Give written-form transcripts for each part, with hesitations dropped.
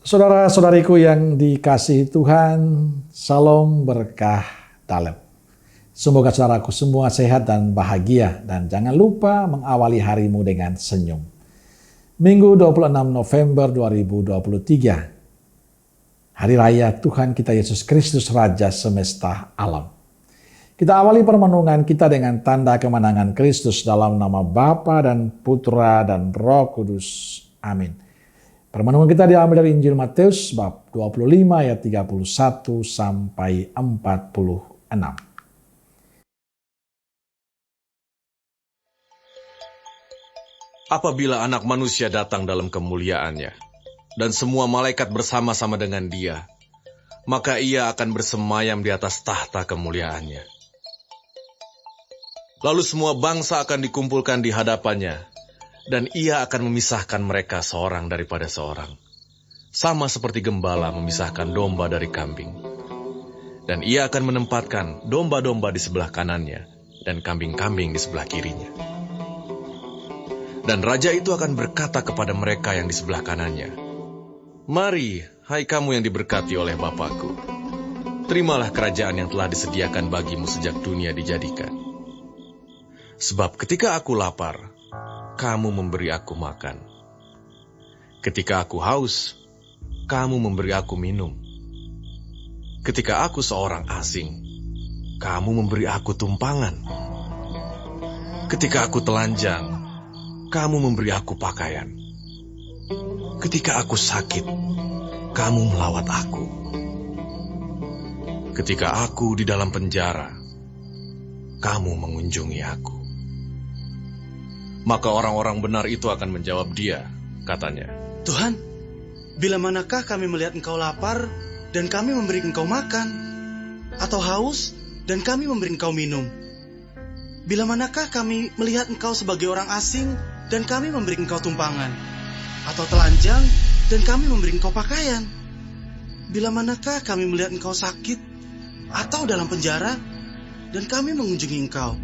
Saudara-saudariku yang dikasihi Tuhan, salam berkah dalam. Semoga saudaraku semua sehat dan bahagia, dan jangan lupa mengawali harimu dengan senyum. Minggu 26 November 2023, Hari Raya Tuhan kita Yesus Kristus Raja semesta alam. Kita awali permenungan kita dengan tanda kemenangan Kristus dalam nama Bapa dan Putra dan Roh Kudus. Amin. Permenungan kita diambil dari Injil Matius bab 25 ayat 31 sampai 46. Apabila Anak Manusia datang dalam kemuliaannya, dan semua malaikat bersama-sama dengan Dia, maka Ia akan bersemayam di atas tahta kemuliaannya. Lalu semua bangsa akan dikumpulkan di hadapannya, dan Ia akan memisahkan mereka seorang daripada seorang, sama seperti gembala memisahkan domba dari kambing. Dan Ia akan menempatkan domba-domba di sebelah kanannya, dan kambing-kambing di sebelah kirinya. Dan Raja itu akan berkata kepada mereka yang di sebelah kanannya, "Mari, hai kamu yang diberkati oleh Bapa-Ku, terimalah kerajaan yang telah disediakan bagimu sejak dunia dijadikan. Sebab ketika aku lapar, kamu memberi aku makan. Ketika aku haus, kamu memberi aku minum. Ketika aku seorang asing, kamu memberi aku tumpangan. Ketika aku telanjang, kamu memberi aku pakaian. Ketika aku sakit, kamu melawat aku. Ketika aku di dalam penjara, kamu mengunjungi aku." Maka orang-orang benar itu akan menjawab Dia, katanya, "Tuhan, bila manakah kami melihat Engkau lapar dan kami memberi Engkau makan, atau haus dan kami memberi Engkau minum? Bila manakah kami melihat Engkau sebagai orang asing dan kami memberi Engkau tumpangan, atau telanjang dan kami memberi Engkau pakaian? Bila manakah kami melihat Engkau sakit atau dalam penjara dan kami mengunjungi Engkau?"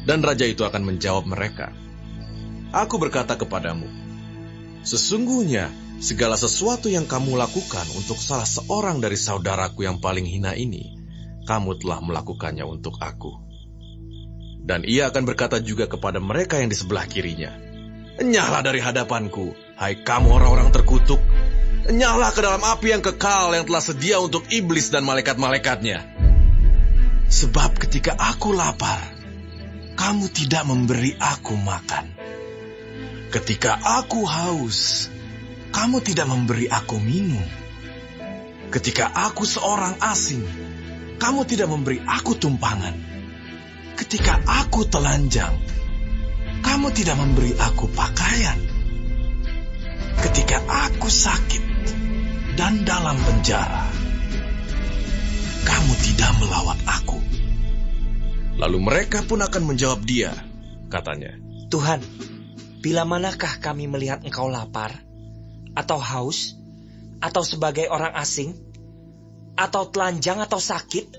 Dan Raja itu akan menjawab mereka, "Aku berkata kepadamu, sesungguhnya segala sesuatu yang kamu lakukan untuk salah seorang dari saudaraku yang paling hina ini, kamu telah melakukannya untuk aku." Dan Ia akan berkata juga kepada mereka yang di sebelah kirinya, "Enyahlah dari hadapanku, hai kamu orang-orang terkutuk. Enyahlah ke dalam api yang kekal yang telah sedia untuk iblis dan malaikat-malaikatnya. Sebab ketika aku lapar, kamu tidak memberi aku makan. Ketika aku haus, kamu tidak memberi aku minum. Ketika aku seorang asing, kamu tidak memberi aku tumpangan. Ketika aku telanjang, kamu tidak memberi aku pakaian. Ketika aku sakit dan dalam penjara, kamu tidak melawat aku." Lalu mereka pun akan menjawab Dia, katanya, "Tuhan, bila manakah kami melihat Engkau lapar, atau haus, atau sebagai orang asing, atau telanjang atau sakit,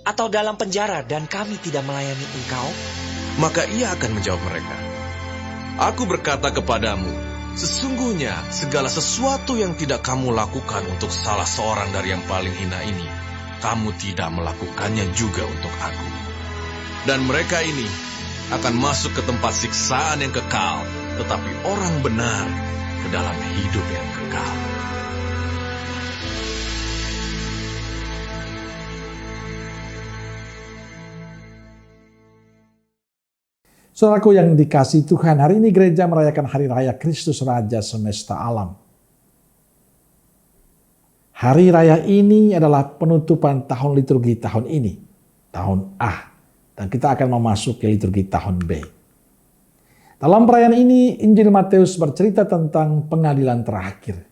atau dalam penjara dan kami tidak melayani Engkau?" Maka Ia akan menjawab mereka, "Aku berkata kepadamu, sesungguhnya segala sesuatu yang tidak kamu lakukan untuk salah seorang dari yang paling hina ini, kamu tidak melakukannya juga untuk aku." Dan mereka ini akan masuk ke tempat siksaan yang kekal, tetapi orang benar ke dalam hidup yang kekal. Saudaraku yang dikasihi Tuhan, hari ini gereja merayakan Hari Raya Kristus Raja semesta alam. Hari Raya ini adalah penutupan tahun liturgi tahun ini, tahun A. Dan kita akan memasuki liturgi tahun B. Dalam perayaan ini, Injil Matius bercerita tentang pengadilan terakhir.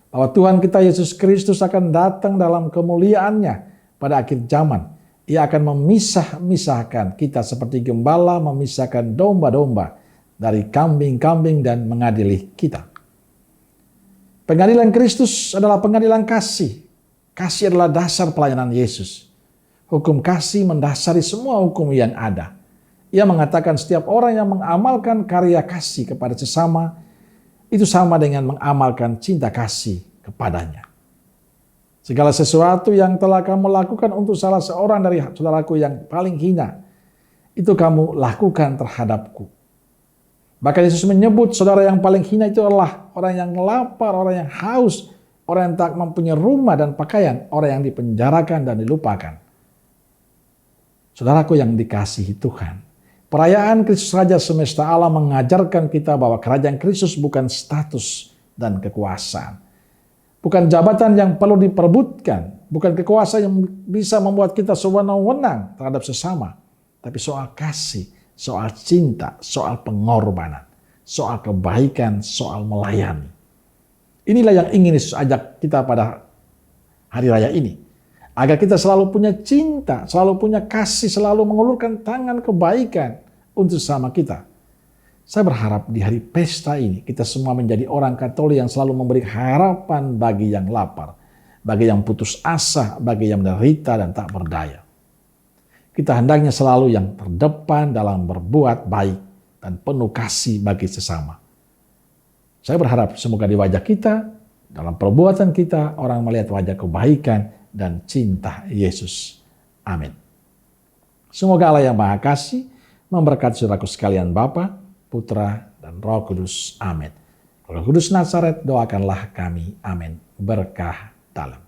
Bahwa Tuhan kita Yesus Kristus akan datang dalam kemuliaannya pada akhir zaman. Ia akan memisahkan kita seperti gembala memisahkan domba-domba dari kambing-kambing dan mengadili kita. Pengadilan Kristus adalah pengadilan kasih. Kasih adalah dasar pelayanan Yesus. Hukum kasih mendasari semua hukum yang ada. Ia mengatakan setiap orang yang mengamalkan karya kasih kepada sesama, itu sama dengan mengamalkan cinta kasih kepadanya. Segala sesuatu yang telah kamu lakukan untuk salah seorang dari saudaraku yang paling hina, itu kamu lakukan terhadapku. Bahkan Yesus menyebut saudara yang paling hina itu adalah orang yang lapar, orang yang haus, orang yang tak mempunyai rumah dan pakaian, orang yang dipenjarakan dan dilupakan. Saudaraku yang dikasihi Tuhan, perayaan Kristus Raja semesta alam mengajarkan kita bahwa kerajaan Kristus bukan status dan kekuasaan. Bukan jabatan yang perlu diperebutkan, bukan kekuasaan yang bisa membuat kita sewenang-wenang terhadap sesama, tapi soal kasih, soal cinta, soal pengorbanan, soal kebaikan, soal melayani. Inilah yang ingin Yesus ajak kita pada hari raya ini. Agar kita selalu punya cinta, selalu punya kasih, selalu mengulurkan tangan kebaikan untuk sesama kita. Saya berharap di hari pesta ini kita semua menjadi orang Katolik yang selalu memberi harapan bagi yang lapar, bagi yang putus asa, bagi yang menderita dan tak berdaya. Kita hendaknya selalu yang terdepan dalam berbuat baik dan penuh kasih bagi sesama. Saya berharap semoga di wajah kita, dalam perbuatan kita, orang melihat wajah kebaikan dan cinta Yesus. Amin. Semoga Allah yang Maha Kasih memberkati saudaraku sekalian, Bapa, Putra, dan Roh Kudus. Amin. Roh Kudus Nazaret, doakanlah kami. Amin. Berkah dalam.